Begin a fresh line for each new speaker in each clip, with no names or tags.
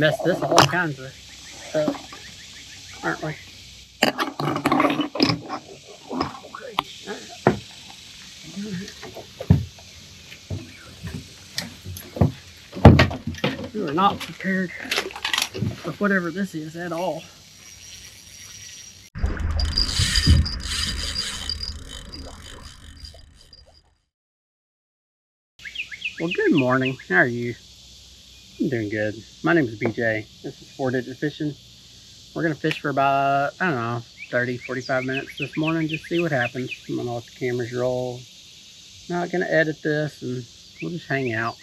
messed this all kinds of stuff, aren't we? We were not prepared for whatever this is at all. Well, good morning. How are you? I'm doing good. My name is BJ. This is 4-Digit Fishing. We're going to fish for about, I don't know, 30, 45 minutes this morning. Just see what happens. I'm going to let the cameras roll. Not going to edit this, and we'll just hang out.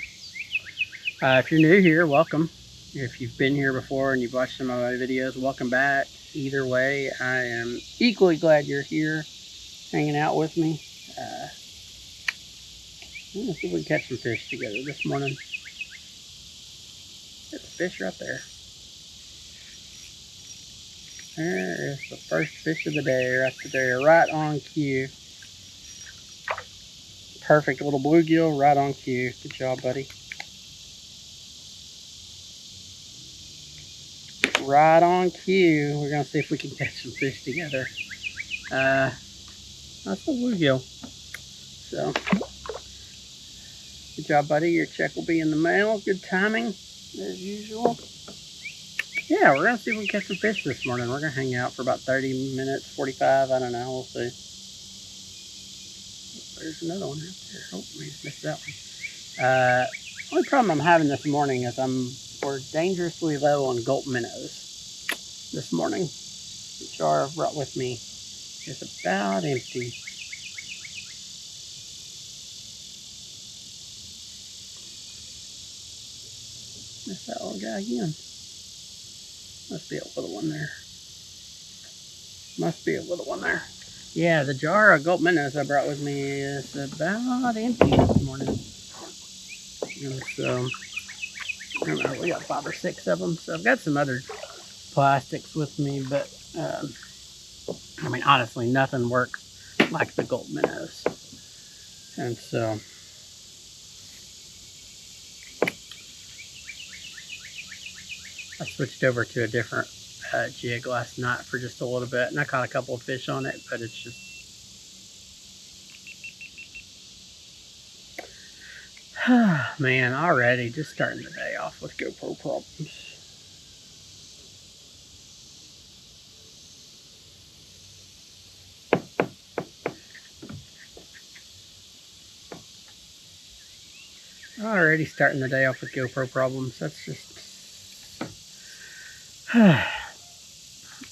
If you're new here, welcome. If you've been here before and you've watched some of my videos, welcome back. Either way, I am equally glad you're here hanging out with me. Let's see if we can catch some fish together this morning. There's a fish right there. There is the first fish of the day right there, right on cue. Perfect little bluegill right on cue. Good job, buddy. Right on cue. We're going to see if we can catch some fish together. That's the bluegill. So, good job, buddy. Your check will be in the mail. Good timing, as usual. Yeah, we're going to see if we can catch some fish this morning. We're going to hang out for about 30 minutes, 45. I don't know. We'll see. There's another one right there. Oh, we missed that one. Only problem I'm having this morning is we're dangerously low on gulp minnows this morning. The jar I've brought with me is about empty. Missed that little guy again. Must be a little one there. Must be a little one there. Yeah, the jar of gulp minnows I brought with me is about empty this morning. And so, I don't know, we got 5 or 6 of them. So I've got some other plastics with me, but I mean, honestly, nothing works like the gulp minnows. And so, I switched over to a different jig last night for just a little bit, and I caught a couple of fish on it, but it's just, man, already just starting the day off with GoPro problems. Already starting the day off with GoPro problems. That's just,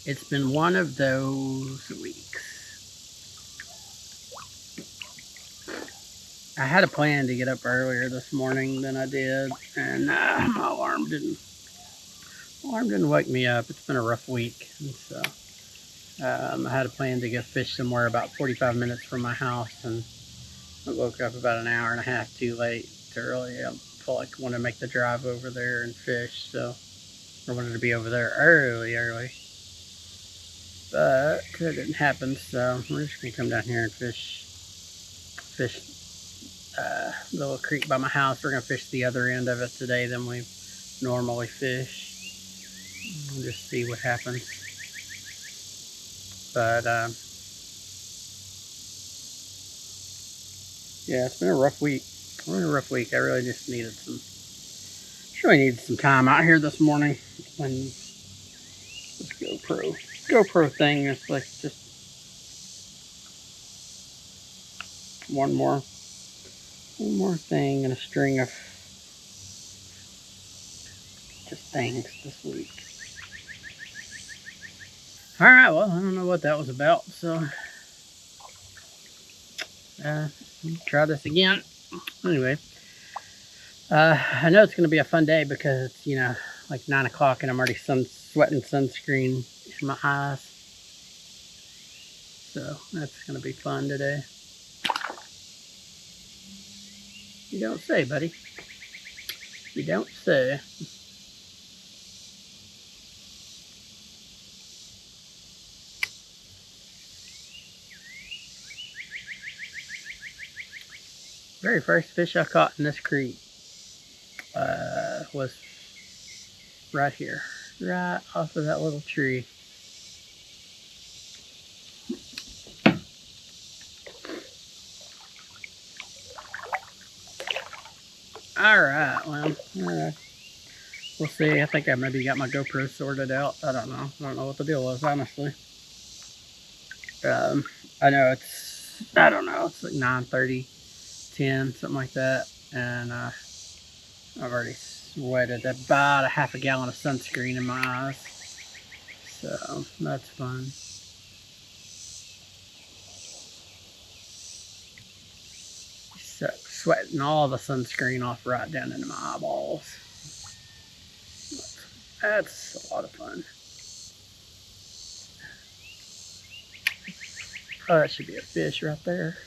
it's been one of those weeks. I had a plan to get up earlier this morning than I did, and my alarm didn't wake me up. It's been a rough week, and so I had a plan to go fish somewhere about 45 minutes from my house, and I woke up about an hour and a half too early. I felt like I wanted to make the drive over there and fish, so I wanted to be over there early. But that didn't happen, so we're just gonna come down here and fish the little creek by my house. We're gonna fish the other end of it today than we normally fish. We'll just see what happens. But yeah, it's been a rough week. We're in a rough week. I really just needed some time out here this morning. When this GoPro thing is like just one more thing in a string of just things this week. All right, well, I don't know what that was about, so try this again. Anyway, I know it's going to be a fun day because it's, you know, like 9 o'clock and I'm already sweating sunscreen in my eyes. So that's going to be fun today. You don't say, buddy. You don't say. Very first fish I caught in this creek was right here, right off of that little tree. Alright, well, we'll see. I think I maybe got my GoPro sorted out. I don't know. I don't know what the deal is, honestly. I know it's, I don't know, it's like 9:30, 10, something like that. And I've already sweated about a half a gallon of sunscreen in my eyes. So that's fun. So, sweating all the sunscreen off right down into my eyeballs. That's a lot of fun. Oh, that should be a fish right there.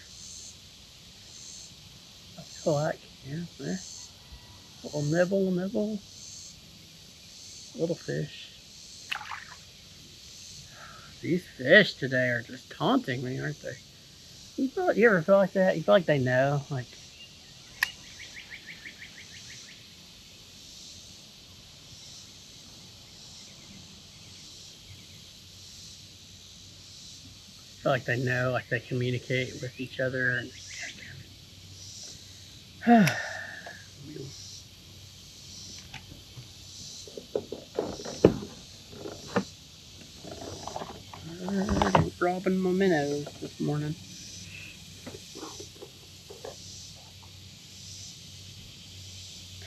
I feel like, yeah, there. Little nibble, nibble. Little fish. These fish today are just taunting me, aren't they? You ever feel like that? You feel like they know? Like, feel like they know, like they communicate with each other. And robbing my minnows this morning.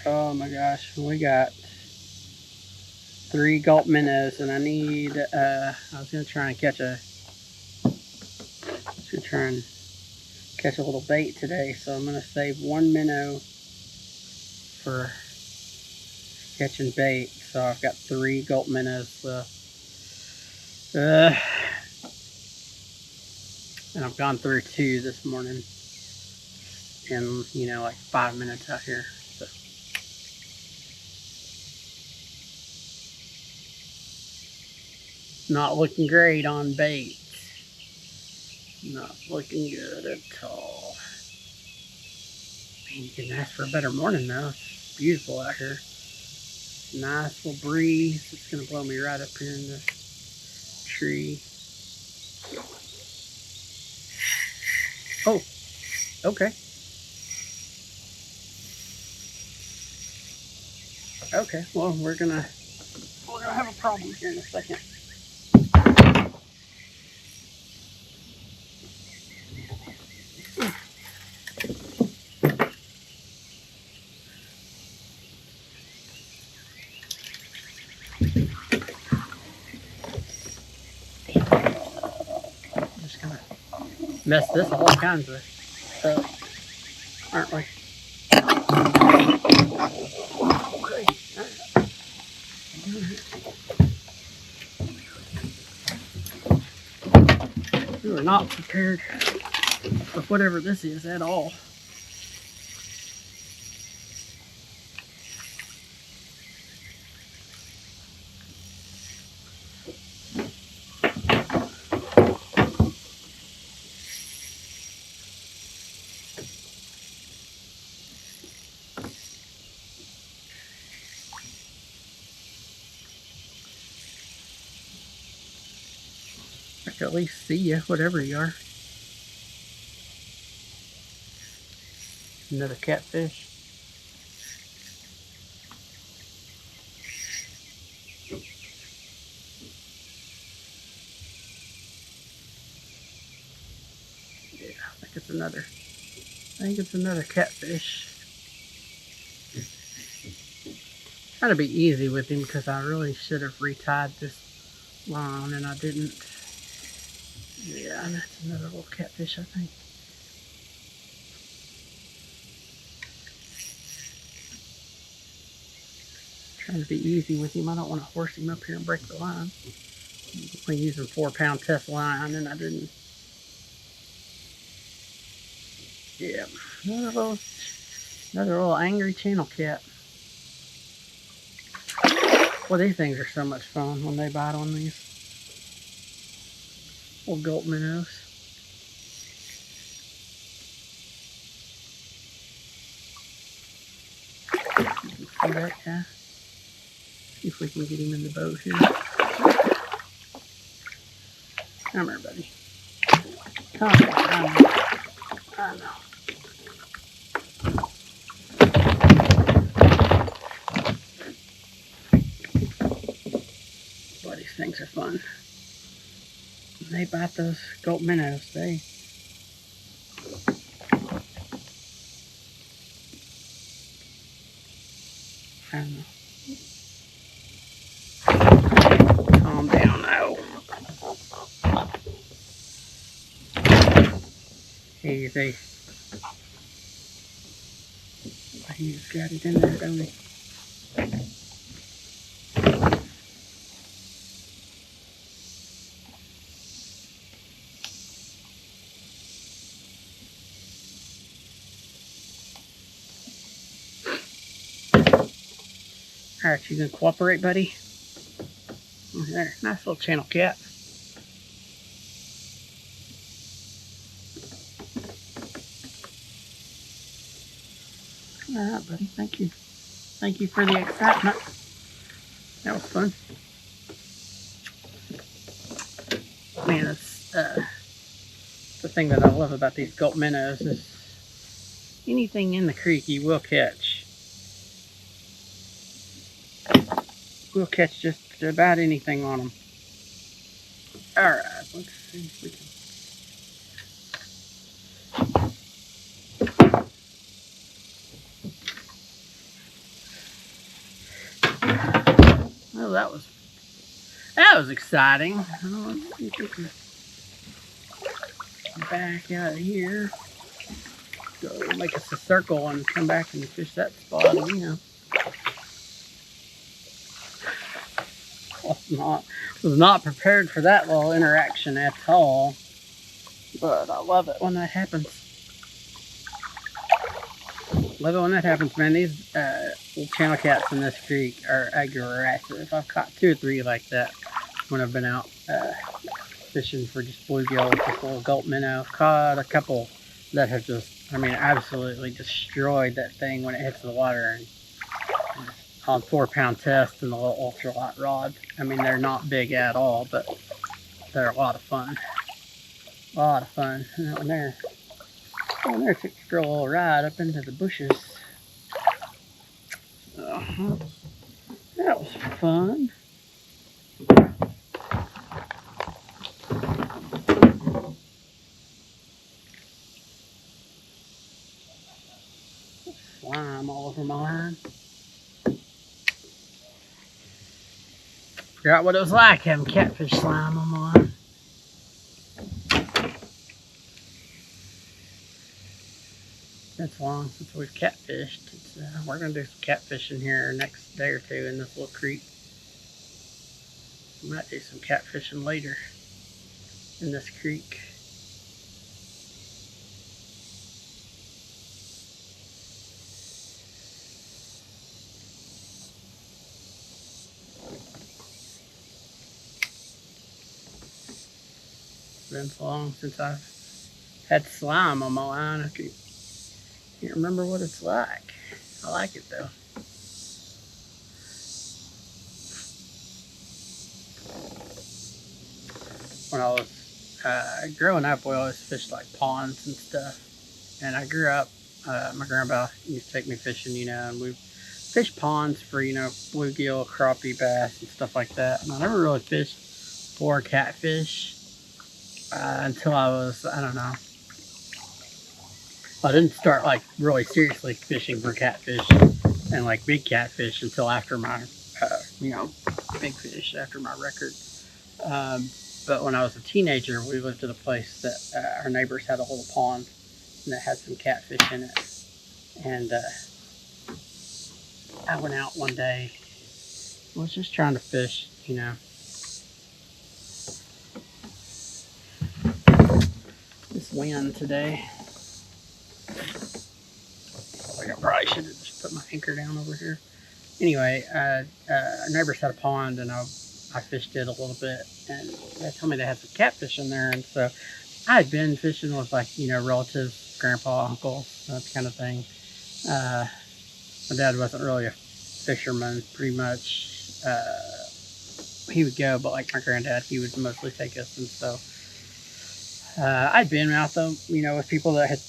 Oh my gosh, we got 3 gulp minnows, and I need, I was gonna try and catch a little bait today, so I'm gonna save 1 minnow for catching bait. So I've got 3 gulp minnows left. And I've gone through 2 this morning in, you know, like 5 minutes out here. So not looking great on bait. Not looking good at all. Man, you can ask for a better morning though. It's beautiful out here. Nice little breeze. It's gonna blow me right up here in the tree. Oh, okay. Okay, well, we're gonna have a problem here in a second. I'm just gonna mess this all kinds of stuff, aren't we? Okay. We were not prepared for whatever this is at all. I can at least see you, whatever you are. Another catfish. Yeah, I think it's another catfish. Trying to be easy with him because I really should have retied this line and I didn't. Yeah, that's another little catfish, I think. Trying to be easy with him. I don't want to horse him up here and break the line. I'm using 4-pound test line and I didn't. Yeah, another little angry channel cat. Well, these things are so much fun when they bite on these little gulp minnows. You can see that guy? See if we can get him in the boat here. Come here, buddy. Come on, I know. Boy, these things are fun. They bite those gulp minnows. I don't know. Calm down now. Easy. He's got it in there, don't he? Alright, you gonna cooperate, buddy? There, nice little channel cat. Alright, buddy, thank you. Thank you for the excitement. That was fun. Man, it's the thing that I love about these gulp minnows is anything in the creek you will catch. We'll catch just about anything on them. Alright, let's see if we can. Well, that was exciting. Let's see if we can back out of here. Go make us a circle and come back and fish that spot again. Was not prepared for that little interaction at all, but I love it when that happens. Love it when that happens, man. These little channel cats in this creek are aggressive. I've caught 2 or 3 like that when I've been out fishing for just bluegill with this little gulp minnow. I've caught a couple that have just, I mean, absolutely destroyed that thing when it hits the water. And on 4-pound test and the little ultralight rod. I mean, they're not big at all, but they're a lot of fun. A lot of fun. And that one there took a girl a little ride up into the bushes. That was fun. Slime all over my line. Forgot what it was like having catfish slime on my line. It's long since we've catfished. We're going to do some catfishing here next day or 2 in this little creek. We might do some catfishing later in this creek. It's been so long since I've had slime on my line. I can't remember what it's like. I like it though. When I was growing up, we always fished like ponds and stuff. And I grew up, my grandpa used to take me fishing, you know, and we fished ponds for, you know, bluegill, crappie, bass, and stuff like that. And I never really fished for catfish until I was, I don't know. I didn't start like really seriously fishing for catfish and like big catfish until after my, you know, big fish, after my record. But when I was a teenager, we lived at a place that our neighbors had a little pond and it had some catfish in it. And I went out one day, was just trying to fish, you know. This wind today. I probably should have just put my anchor down over here. Anyway, our neighbors had a pond and I fished it a little bit and they told me they had some catfish in there. And so I had been fishing with like, you know, relatives, grandpa, uncles, that kind of thing. My dad wasn't really a fisherman, pretty much. he would go, but like my granddad, he would mostly take us. And so I'd been out there, with people that had,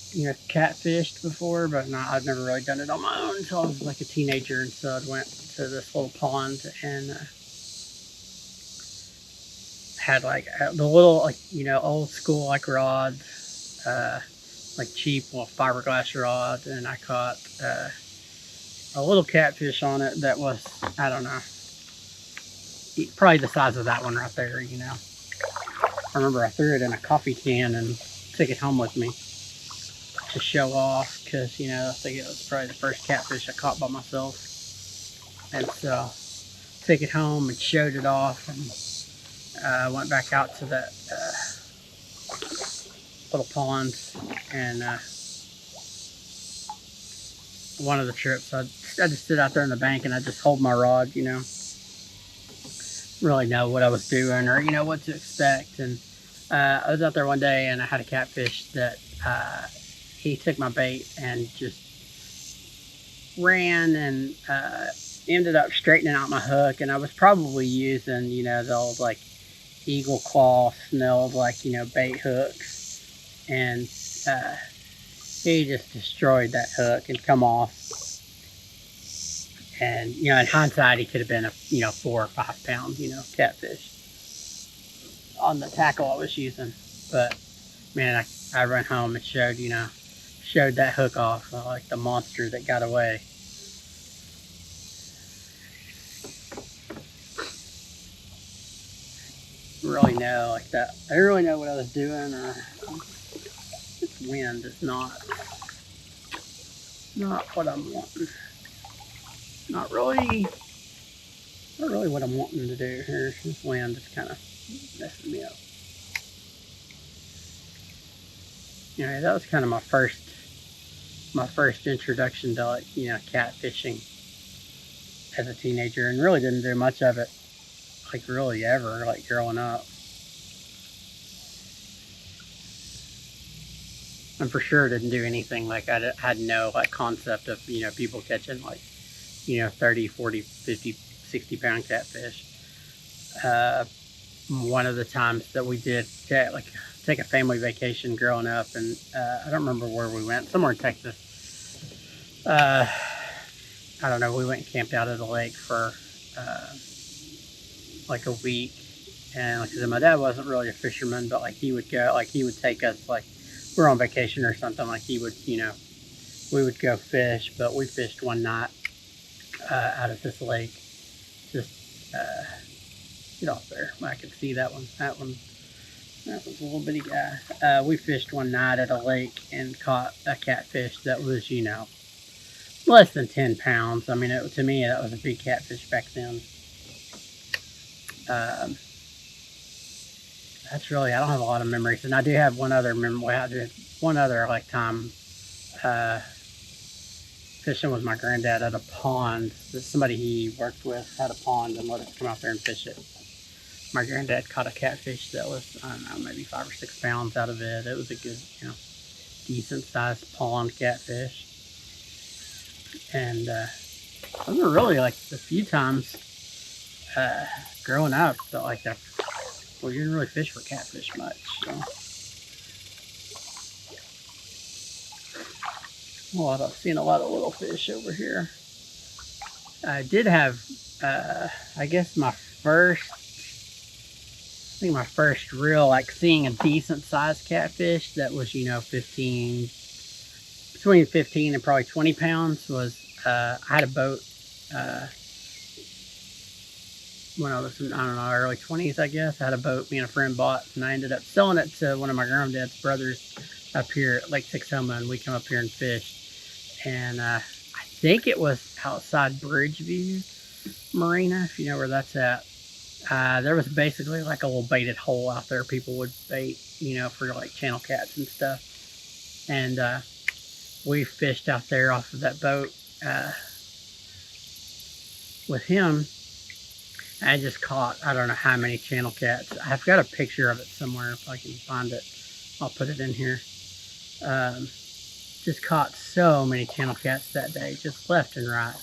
catfished before, but I'd never really done it on my own until I was like a teenager. And so I went to this little pond and had like the little, like, old school, like rods, like cheap little fiberglass rod. And I caught a little catfish on it that was, I don't know, probably the size of that one right there, I remember I threw it in a coffee can and took it home with me to show off because, I think it was probably the first catfish I caught by myself. And so took it home and showed it off, and went back out to that little pond. And one of the trips, I just stood out there on the bank and I just hold my rod, really know what I was doing or what to expect. And I was out there one day and I had a catfish that he took my bait and just ran and ended up straightening out my hook. And I was probably using the old like eagle claw snelled like bait hooks, and he just destroyed that hook and come off. And, in hindsight, he could have been a, 4 or 5 pound, catfish on the tackle I was using. But, man, I ran home and showed that hook off, like the monster that got away. Really know, like that. I didn't really know what I was doing, or this wind is not what I'm wanting. Not really what I'm wanting to do here. This wind is kind of messing me up. That was kind of my first introduction to like, catfishing as a teenager, and really didn't do much of it, like really ever, like growing up. And for sure didn't do anything, like I had no like concept of, people catching like, 30, 40, 50, 60 pound catfish. One of the times that we did take a family vacation growing up, and I don't remember where we went, somewhere in Texas. I don't know, we went and camped out at a lake for like a week. And like I said, my dad wasn't really a fisherman, but like he would go, like he would take us, like we're on vacation or something, like he would, we would go fish. But we fished one night out of this lake. Just get off there. I can see that one. That was a little bitty guy. We fished one night at a lake and caught a catfish that was, less than 10 pounds. I mean, to me, that was a big catfish back then. That's really, I don't have a lot of memories. And I do have one other memory. I did one other like time fishing with my granddad at a pond. Somebody he worked with had a pond and let us come out there and fish it. My granddad caught a catfish that was, I don't know, maybe 5 or 6 pounds out of it. It was a good, decent sized pond catfish. And those were really like the few times growing up that like that. Well, you didn't really fish for catfish much. So. I've seen a lot of little fish over here. I did have, I guess my first real, like seeing a decent sized catfish that was, between 15 and probably 20 pounds was, I had a boat, when I was in, I don't know, early 20s, I guess. I had a boat me and a friend bought, and I ended up selling it to one of my granddad's brothers up here at Lake Tishomingo, and we come up here and fish. And I think it was outside Bridgeview Marina, if you know where that's at. There was basically like a little baited hole out there. People would bait, for like channel cats and stuff. And we fished out there off of that boat with him. I just caught, I don't know how many channel cats. I've got a picture of it somewhere. If I can find it, I'll put it in here. Just caught so many channel cats that day, just left and right.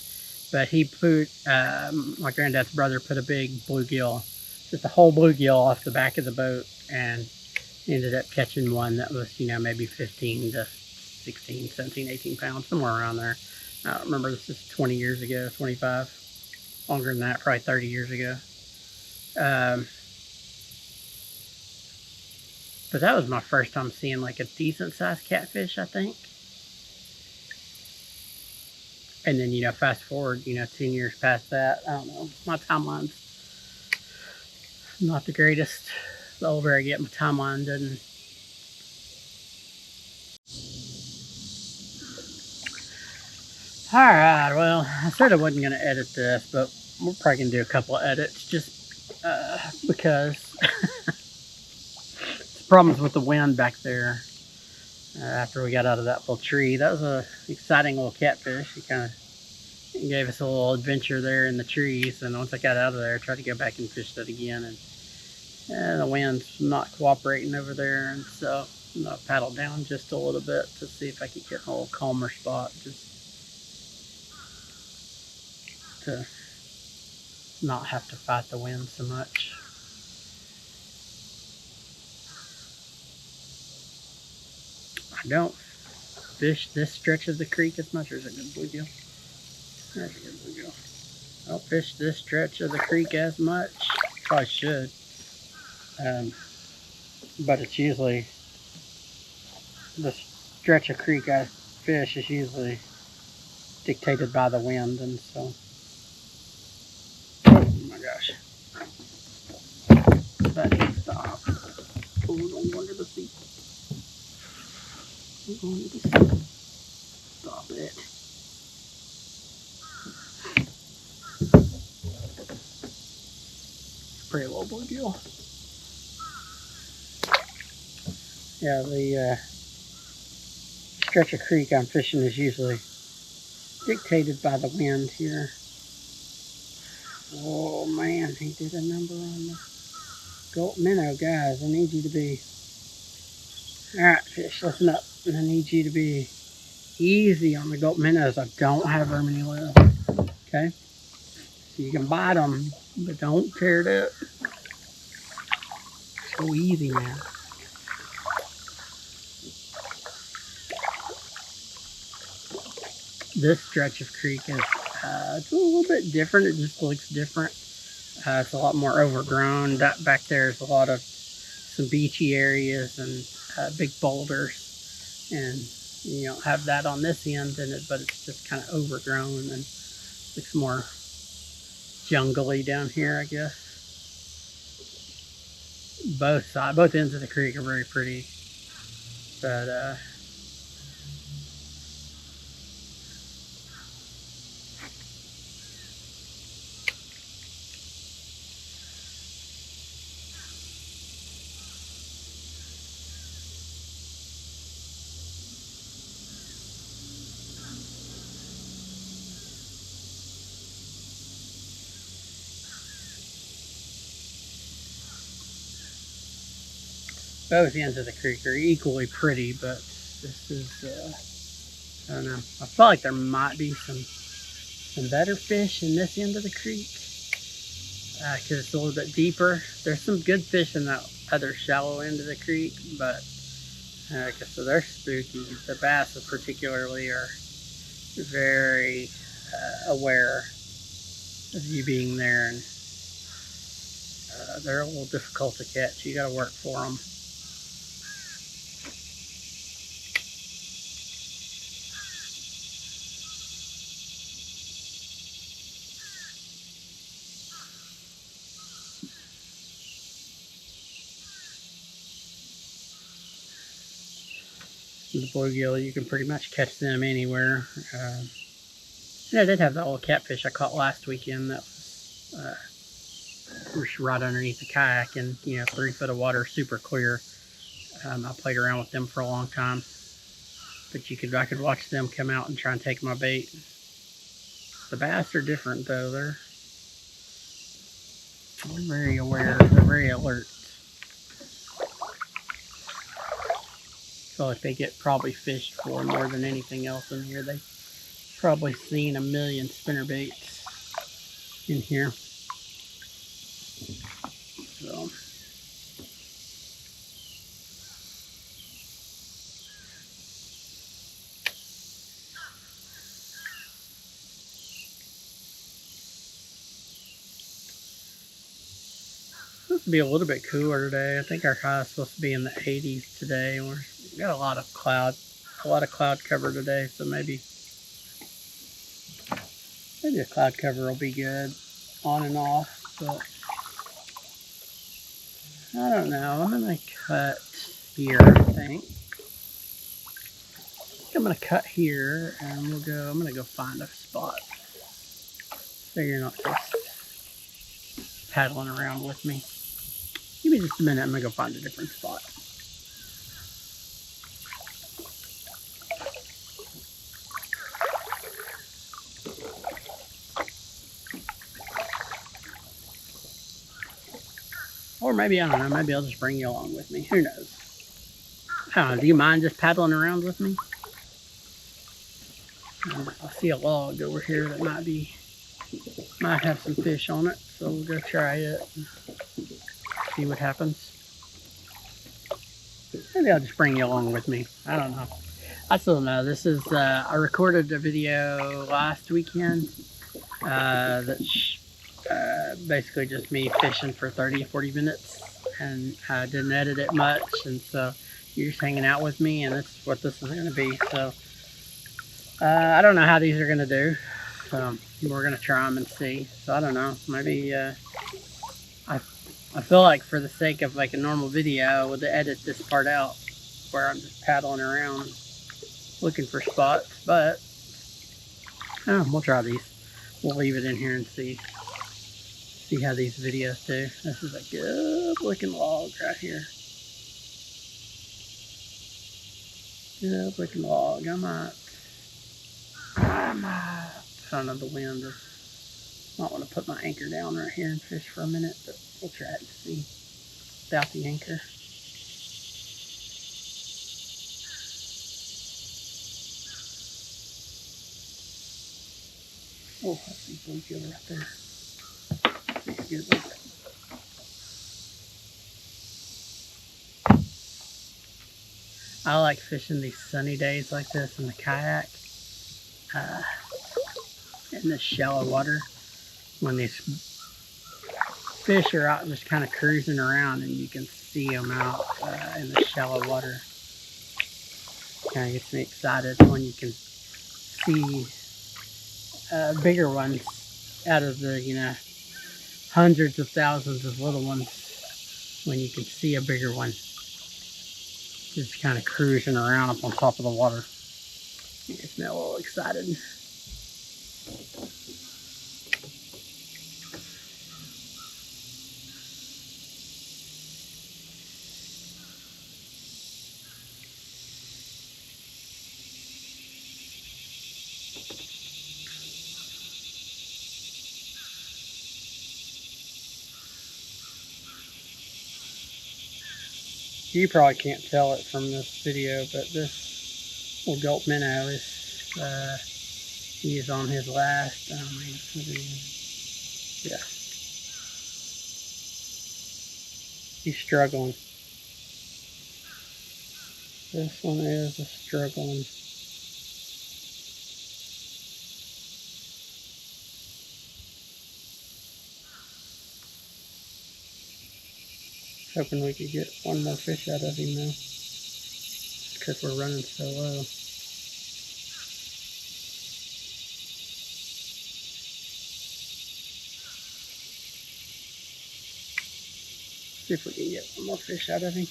But he put, my granddad's brother put a big bluegill, just a whole bluegill off the back of the boat, and ended up catching one that was, you know, maybe 15 to 16, 17, 18 pounds, somewhere around there. I don't remember, this is 20 years ago, 25, longer than that, probably 30 years ago. But that was my first time seeing like a decent sized catfish, I think. And then, you know, fast forward, you know, 10 years past that, I don't know, my timeline's not the greatest. The older I get, my timeline doesn't. Alright, well, I said I wasn't going to edit this, but we're probably going to do a couple of edits just because problems with the wind back there after we got out of that little tree. That was a exciting little catfish. He kind of gave us a little adventure there in the trees, and once I got out of there, I tried to go back and fish that again, and the wind's not cooperating over there, and so I paddled down just a little bit to see if I could get a little calmer spot, just to not have to fight the wind so much. I don't fish this stretch of the creek as much. There's a good bluegill. There's a good bluegill. I don't fish this stretch of the creek as much. Probably should. But it's usually, the stretch of creek I fish is usually dictated by the wind, and so. Oh my gosh. That needs to stop. Oh, don't go under the seat. Don't go under the seat. Stop it. Pretty little bluegill. Yeah, the stretch of creek I'm fishing is usually dictated by the wind here. Oh man, he did a number on the Gulp minnow, guys. I need you to be, alright fish, listen up. I need you to be easy on the Gulp minnows. I don't have very many left. Okay? So you can bite them, but don't tear it up. So easy, man. This stretch of creek is it's a little bit different. It just looks different. It's a lot more overgrown. Back there is a lot of some beachy areas and big boulders, and you don't have that on this end, but it's just kind of overgrown and looks more jungly down here, I guess. Both ends of the creek are very pretty, but both ends of the creek are equally pretty, but this is, I don't know. I feel like there might be some better fish in this end of the creek because it's a little bit deeper. There's some good fish in that other shallow end of the creek, but so they're spooky. The bass particularly are very aware of you being there, and they're a little difficult to catch. You got to work for them. The bluegill, you can pretty much catch them anywhere. Yeah, I did have that little catfish I caught last weekend that was right underneath the kayak, and 3 foot of water, super clear. I played around with them for a long time, but I could watch them come out and try and take my bait. The bass are different though. They're very aware. They're very alert. I feel like they get probably fished for more than anything else in here. They Probably seen a million spinnerbaits in here. So supposed to be a little bit cooler today. I think our high is supposed to be in the 80s today. We've got a lot of cloud cover today, so maybe the cloud cover will be good on and off, but I don't know. I'm gonna cut here, I think. I'm gonna cut here and I'm gonna go find a spot so you're not just paddling around with me. Give me just a minute, I'm gonna go find a different spot. Or maybe, I don't know, maybe I'll just bring you along with me. Who knows? I don't know, do you mind just paddling around with me? I see a log over here that might have some fish on it, so we'll go try it and see what happens. Maybe I'll just bring you along with me. I don't know. I still don't know. This is, I recorded a video last weekend that's basically just me fishing for 30-40 minutes, and I didn't edit it much, and so you're just hanging out with me, and that's what this is going to be. So I don't know how these are going to do, so we're going to try them and see. So I don't know, maybe I feel like for the sake of like a normal video, I would edit this part out where I'm just paddling around looking for spots, but we'll try these. We'll leave it in here and see how these videos do. This is a good looking log right here. Good looking log. I don't know, the wind. I might want to put my anchor down right here and fish for a minute, but we'll try it and see without the anchor. Oh, I see bluegill right there. That's a good one. I like fishing these sunny days like this in the kayak, in this shallow water, when these fish are out just kind of cruising around and you can see them out in the shallow water. Kind of gets me excited when you can see bigger ones out of the, hundreds of thousands of little ones, when you can see a bigger one just kind of cruising around up on top of the water. It gets me a little excited. You probably can't tell it from this video, but this little gulp minnow is, he is on his last, yeah. He's struggling. This one is struggling. Hoping we could get one more fish out of him though, because we're running so low. See if we can get one more fish out of him,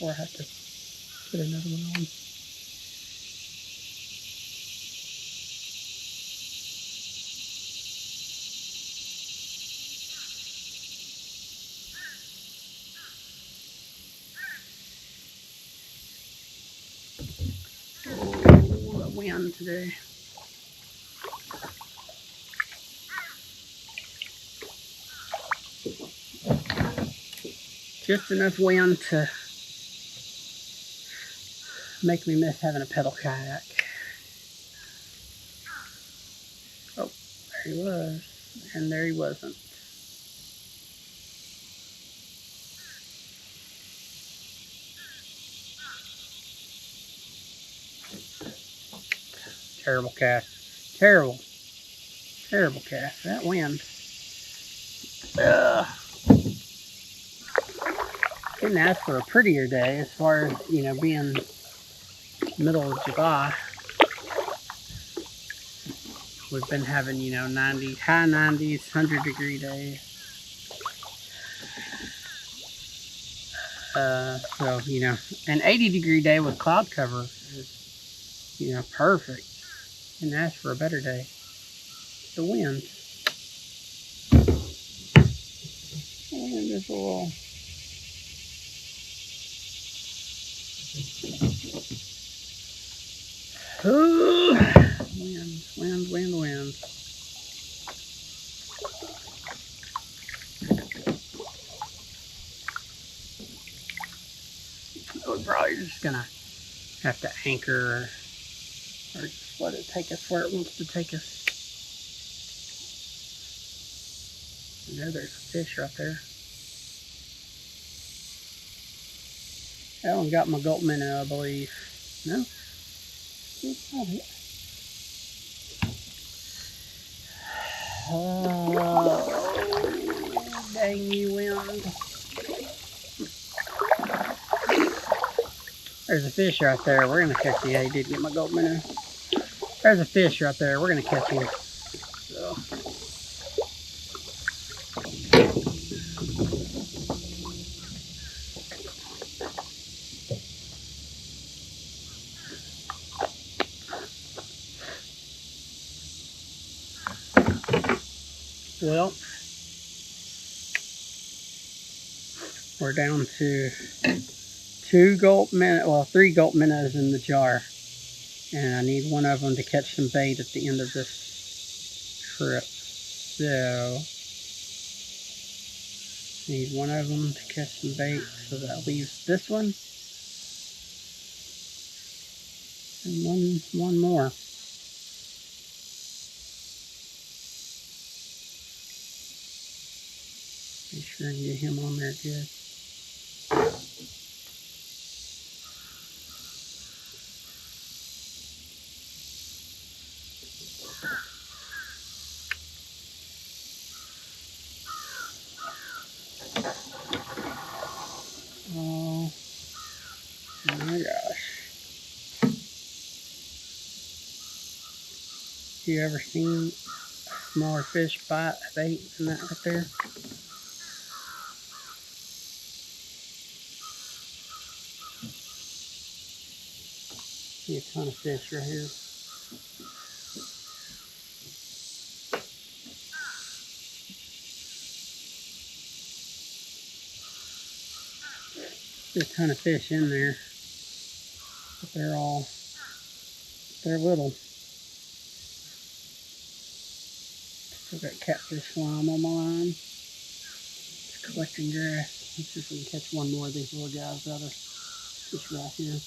or I have to put another one on. Oh, the wind today. Just enough wind to make me miss having a pedal kayak. There he was, and there he wasn't. Terrible cast. Terrible cast. That wind. Ugh. Couldn't ask for a prettier day as far as, you know, being middle of July. We've been having, you know, 90, high 90s, 100-degree days. So, you know, an 80-degree day with cloud cover is, you know, perfect. Couldn't ask for a better day. The wind. The wind is a little... Ooh. Wind. We're probably just gonna have to anchor or just let it take us where it wants to take us. I know there's a fish right there. That one got my gulp minnow, I believe. No? It's not it. Oh, dang you, wind. There's a fish right there. We're going to catch him. Yeah, he did get my gulp minnow. There's a fish right there. We're going to catch him. So. Well, we're down to 3 gulp minnows in the jar, and I need one of them to catch some bait at the end of this trip. So, need one of them to catch some bait, so that leaves this one and one more. Make sure and get him on there good. Oh my gosh. You ever seen a smaller fish bite a bait than that right there? See a ton of fish right here. See a ton of fish in there, but they're little. Still got catfish slime on my line. Just collecting grass. Let's see if we can catch one more of these little guys out of this right here.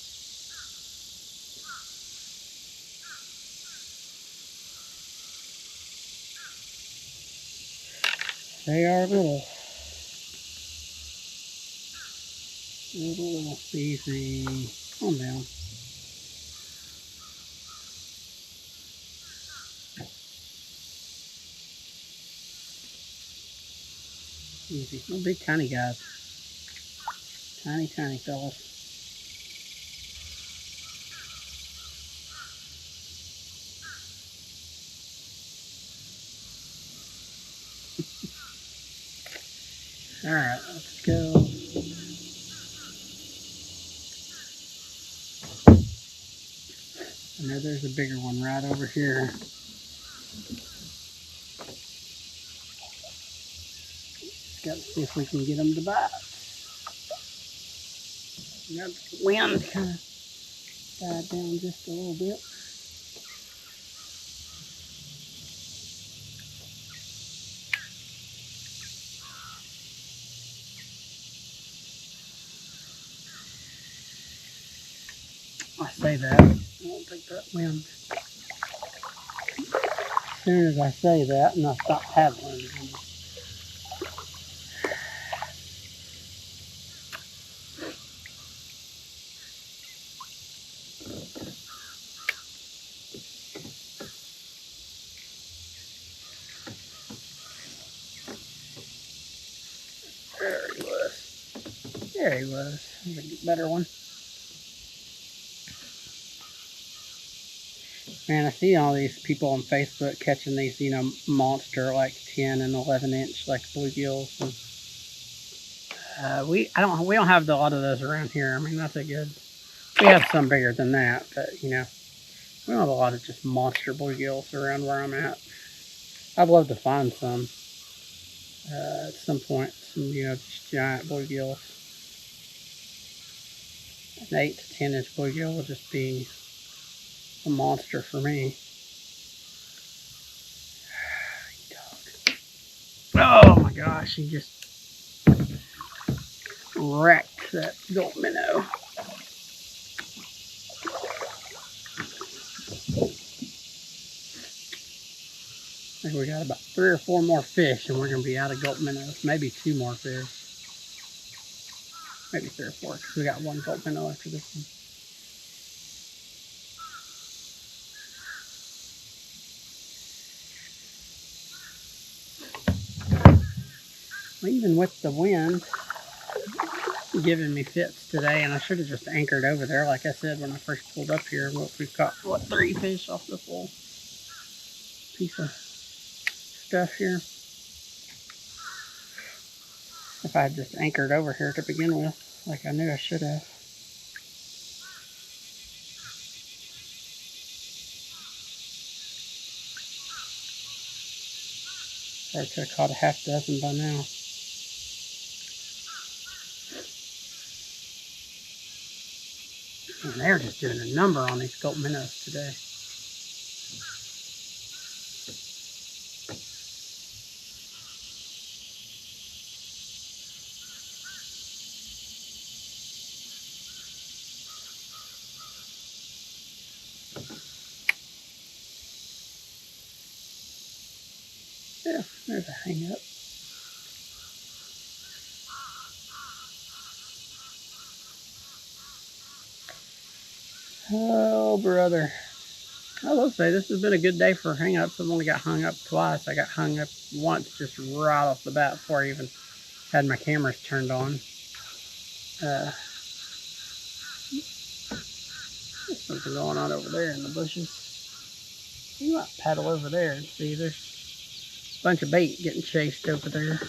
They are little. Little. Easy. Calm down. Easy. No big tiny guys. Tiny fellas. Alright, let's go. I know there's a bigger one right over here. Got to see if we can get them to bite. Got the wind kind of died down just a little bit. I say that. I don't think that wind soon as I say that, and I stop paddling. There he was. There he was. There's a better one. Man, I see all these people on Facebook catching these, you know, monster like 10 and 11 inch like bluegills. And we don't have a lot of those around here. I mean, that's a good. We have some bigger than that, but you know, we don't have a lot of just monster bluegills around where I'm at. I'd love to find some at some point. Some, you know, just giant bluegills. An 8 to 10 inch bluegill will just be a monster for me. Oh my gosh, he just wrecked that gold minnow. I think we got about 3 or 4 more fish and we're going to be out of gold minnows. Maybe 2 more fish. Maybe 3 or 4 because we got 1 gold minnow after this one. Even with the wind giving me fits today, and I should have just anchored over there like I said when I first pulled up here. We've caught, what, 3 fish off this little piece of stuff here. If I had just anchored over here to begin with, like I knew I should have. Or could have caught a half dozen by now. And they're just doing a number on these gold minnows today. Yeah, there's a hang up. Oh, brother. I will say this has been a good day for hang-ups. I've only got hung up twice. I got hung up once just right off the bat before I even had my cameras turned on. There's something going on over there in the bushes. You might paddle over there and see there's a bunch of bait getting chased over there.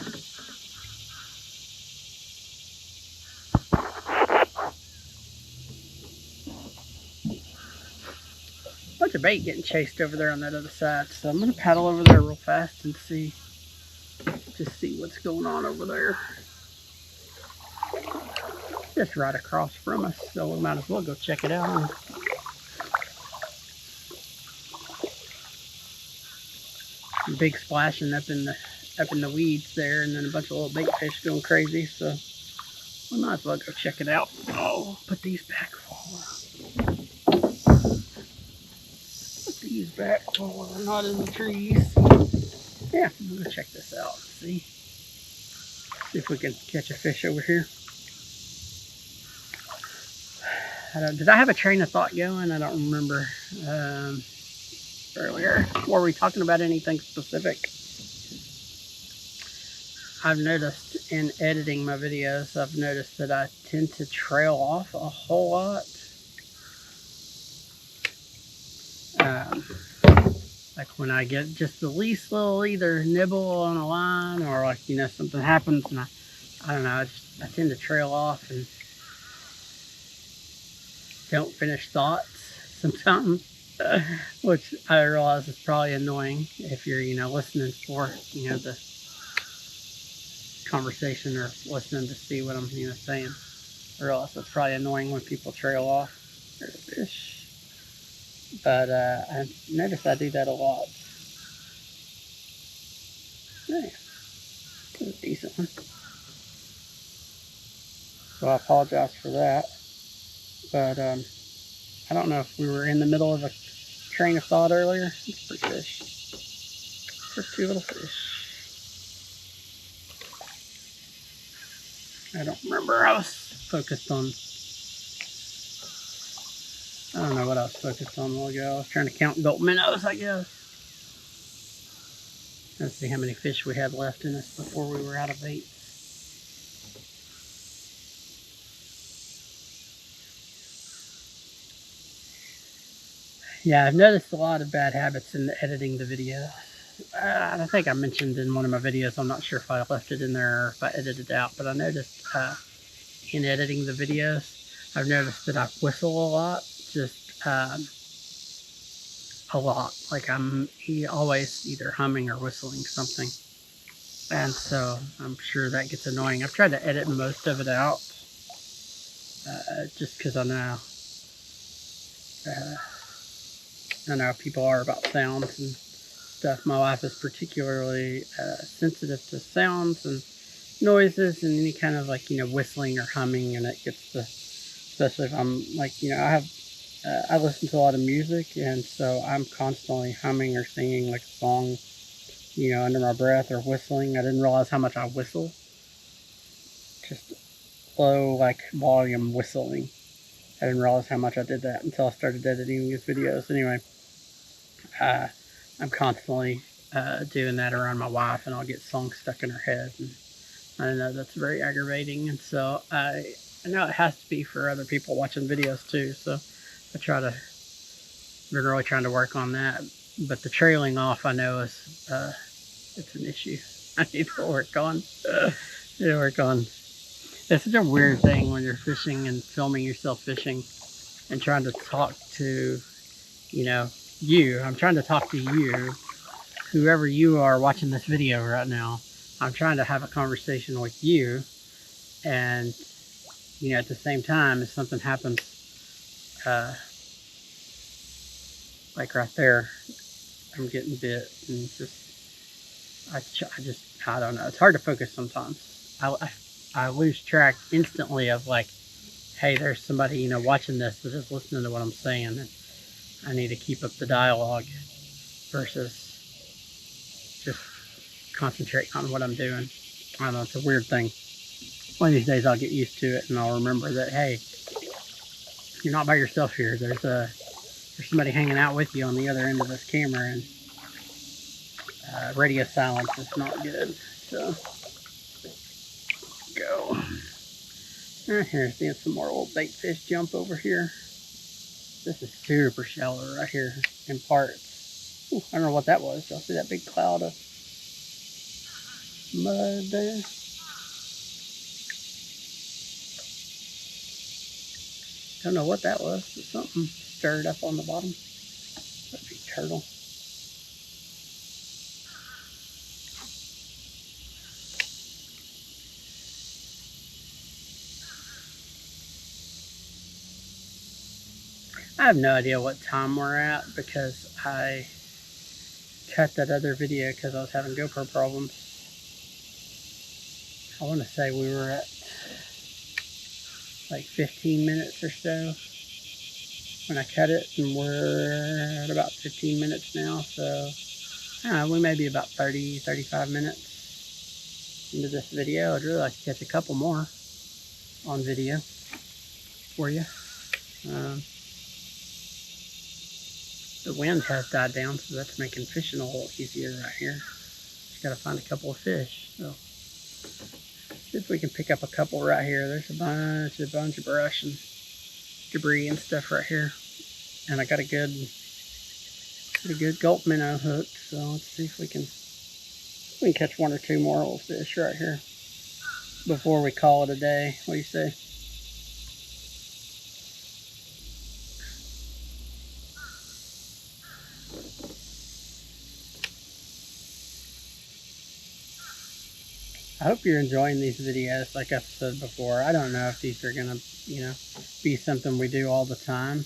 Bunch of bait getting chased over there on that other side. So I'm going to paddle over there real fast and see, just see what's going on over there. Just right across from us, so we might as well go check it out. Big splashing up in the weeds there, and then a bunch of little bait fish going crazy. So we might as well go check it out. Oh, put these back forward. Put these back while we're not in the trees. Yeah, I'm gonna check this out. See if we can catch a fish over here. Did I have a train of thought going? I don't remember earlier. Were we talking about anything specific? I've noticed in editing my videos, I've noticed that I tend to trail off a whole lot. Like when I get just the least little either nibble on a line or like, you know, something happens and I don't know, I tend to trail off and don't finish thoughts sometimes, which I realize is probably annoying if you're, you know, listening for, you know, the conversation or listening to see what I'm, you know, saying. I realize that's probably annoying when people trail off. There's a fish. But I notice I do that a lot. Yeah, it's a decent one. So I apologize for that. But I don't know if we were in the middle of a train of thought earlier. It's a pretty fish. First two little fish. I don't remember. I was focused on, I don't know what I was focused on a while ago. I was trying to count gulp minnows, I guess. Let's see how many fish we had left in us before we were out of bait. Yeah, I've noticed a lot of bad habits in editing the video. I think I mentioned in one of my videos, I'm not sure if I left it in there or if I edited it out, but I noticed in editing the videos, I've noticed that I whistle a lot, just a lot. Like I'm always either humming or whistling something. And so I'm sure that gets annoying. I've tried to edit most of it out, just because I know people are about sounds and stuff. My wife is particularly sensitive to sounds and noises and any kind of like, whistling or humming, and it gets especially if I'm like, I listen to a lot of music, and so I'm constantly humming or singing like a song, under my breath or whistling. I didn't realize how much I whistle. Just low, like, volume whistling. I didn't realize how much I did that until I started editing these videos. Anyway, I'm constantly doing that around my wife, and I'll get songs stuck in her head, and I know that's very aggravating, and so I know it has to be for other people watching videos too, so been really trying to work on that. But the trailing off, I know, is it's an issue I need to work on. It's such a weird thing when you're fishing and filming yourself fishing and trying to talk to, you. I'm trying to talk to you, whoever you are watching this video right now. I'm trying to have a conversation with you, and, at the same time, if something happens, like right there, I'm getting bit, and I don't know. It's hard to focus sometimes. I lose track instantly of like, hey, there's somebody, watching this that is listening to what I'm saying, and I need to keep up the dialogue versus just concentrating on what I'm doing. I don't know, it's a weird thing. One of these days I'll get used to it, and I'll remember that, hey, you're not by yourself here. There's somebody hanging out with you on the other end of this camera, and radio silence is not good. So, go. Right here, seeing some more old bait fish jump over here. This is super shallow right here in parts. Ooh, I don't know what that was. Y'all see that big cloud of mud there? Don't know what that was, but something stirred up on the bottom. That big turtle. I have no idea what time we're at because I cut that other video because I was having GoPro problems. I want to say we were at like 15 minutes or so when I cut it, and we're at about 15 minutes now, so I don't know, we may be about 30-35 minutes into this video. I'd really like to catch a couple more on video for you. The wind has died down, so that's making fishing a little easier right here. Just gotta find a couple of fish. So see if we can pick up a couple right here. There's a bunch of brush and debris and stuff right here, and I got a good gulp minnow hook. So let's see if we can catch one or two more little fish right here before we call it a day. What do you say? I hope you're enjoying these videos. Like I've said before, I don't know if these are gonna, be something we do all the time.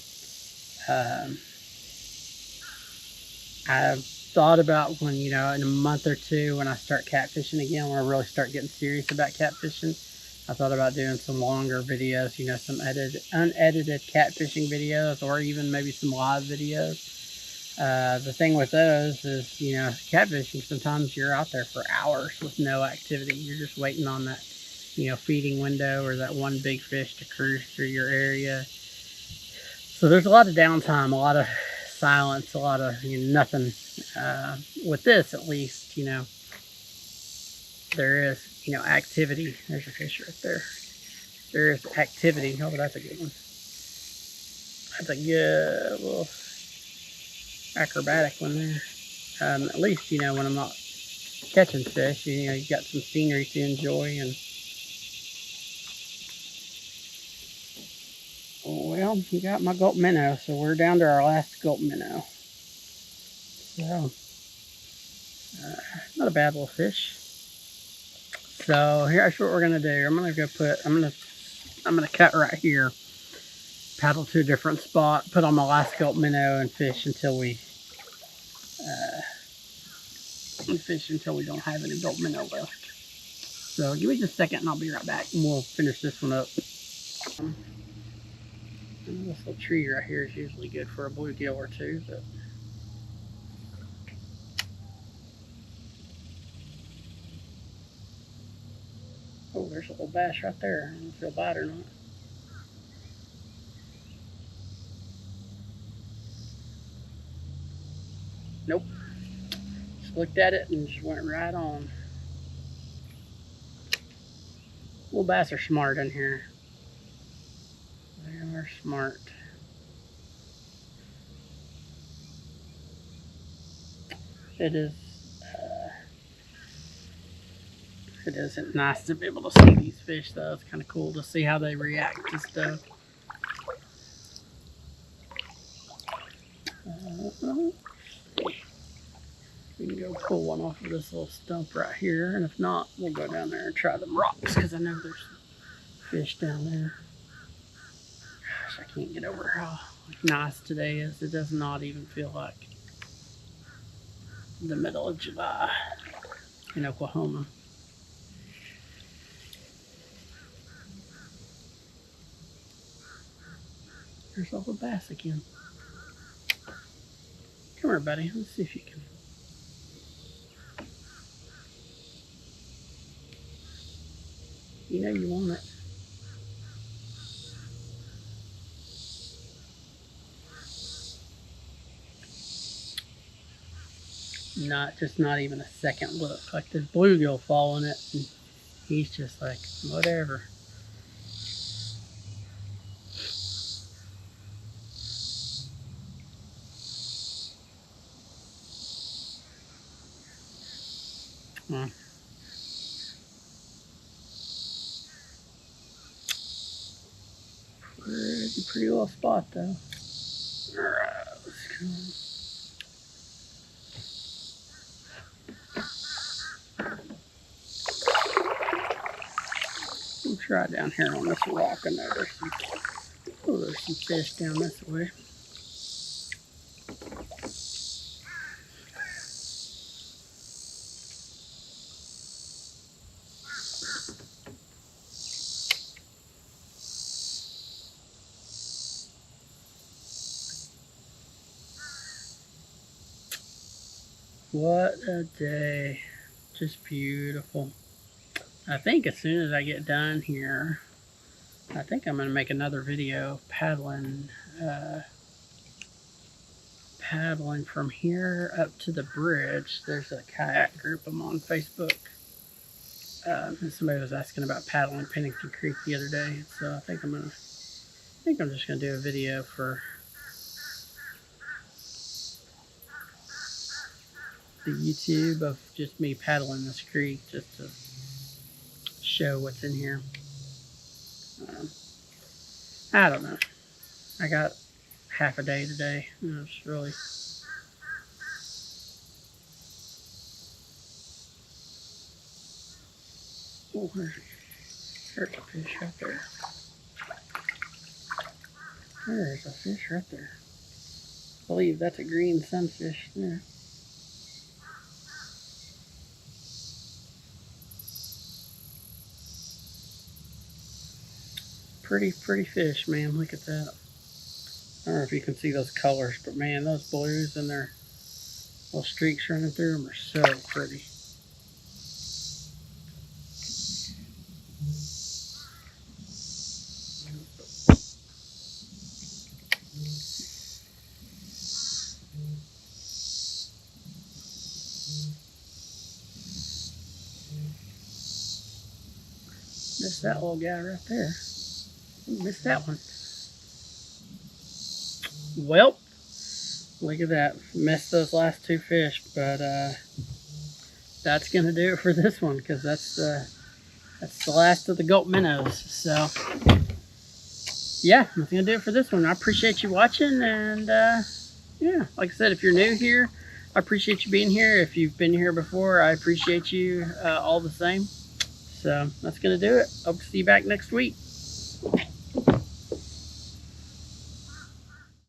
I've thought about when, in a month or two, when I start catfishing again, when I really start getting serious about catfishing, I thought about doing some longer videos, some unedited catfishing videos, or even maybe some live videos. The thing with those is, you know, catfishing, sometimes you're out there for hours with no activity. You're just waiting on that, you know, feeding window or that one big fish to cruise through your area. So there's a lot of downtime, a lot of silence, a lot of, you know, nothing. With this, at least, you know, there is, you know, activity. There's a fish right there. There is activity. Oh, that's a good one. That's a good little acrobatic one there. At least, you know, when I'm not catching fish, you know, you got some scenery to enjoy. And well, you got my gulp minnow, so we're down to our last gulp minnow. So not a bad little fish. So here's what we're gonna do. I'm gonna cut right here, paddle to a different spot, put on my last gulp minnow, and fish until we don't have any gulp minnow left. So give me just a second and I'll be right back and we'll finish this one up. This little tree right here is usually good for a bluegill or two, but oh, there's a little bass right there. I don't know if he'll bite or not. Nope. Just looked at it and just went right on. Little bass are smart in here. They are smart. It isn't nice to be able to see these fish though. It's kind of cool to see how they react to stuff. We can go pull one off of this little stump right here, and if not, we'll go down there and try them rocks because I know there's fish down there. Gosh, I can't get over how nice today is. It does not even feel like the middle of July in Oklahoma. There's all the bass again. Come here, buddy. Let's see if you can. You know you want it. Not even a second look. Like this bluegill following it, and he's just like, whatever. Pretty little spot though. Alright, let's go. We'll try down here on this rock. I know there's some fish down this way. What a day. Just beautiful. I think as soon as I get done here, I think I'm going to make another video paddling from here up to the bridge. There's a kayak group I'm on Facebook. And somebody was asking about paddling Pennington Creek the other day, so I think I'm just gonna do a video for the YouTube of just me paddling this creek, just to show what's in here. I don't know. I got half a day today. It's really. Oh, there's a fish right there. There's a fish right there. I believe that's a green sunfish there. Pretty fish, man. Look at that. I don't know if you can see those colors, but man, those blues and their little streaks running through them are so pretty. Missed that little guy right there. Missed that one. Well, look at that. Missed those last two fish, but that's gonna do it for this one, because that's the last of the gulp minnows. So yeah, that's gonna do it for this one. I appreciate you watching, and yeah, like I said, if you're new here, I appreciate you being here. If you've been here before, I appreciate you all the same. So that's gonna do it. Hope to see you back next week.